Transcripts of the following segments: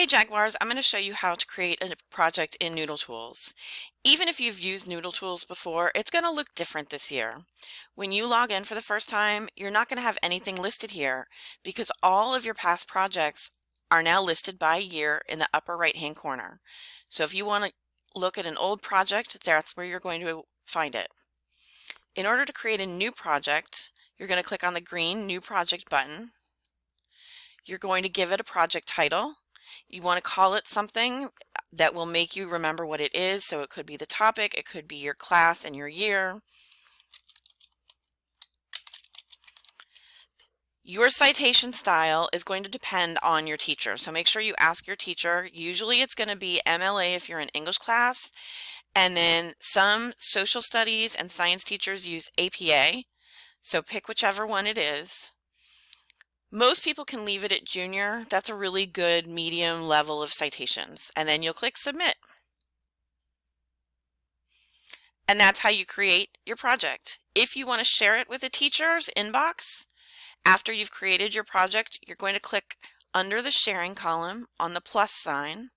Hey Jaguars, I'm going to show you how to create a project in NoodleTools. Even if you've used NoodleTools before, it's going to look different this year. When you log in for the first time, you're not going to have anything listed here because all of your past projects are now listed by year in the upper right-hand corner. So if you want to look at an old project, that's where you're going to find it. In order to create a new project, you're going to click on the green New Project button. You're going to give it a project title. You want to call it something that will make you remember what it is. So it could be the topic, it could be your class and your year. Your citation style is going to depend on your teacher. So make sure you ask your teacher. Usually it's going to be MLA if you're in English class. And then some social studies and science teachers use APA. So pick whichever one it is. Most people can leave it at junior. That's a really good medium level of citations. And then you'll click submit. And that's how you create your project. If you want to share it with a teacher's inbox, after you've created your project, you're going to click under the sharing column on the plus sign.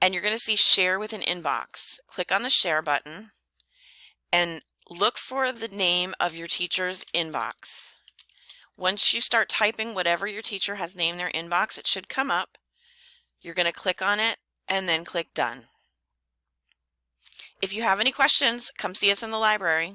And you're going to see share with an inbox. Click on the share button and look for the name of your teacher's inbox. Once you start typing whatever your teacher has named their inbox, it should come up. You're going to click on it and then click Done. If you have any questions, come see us in the library.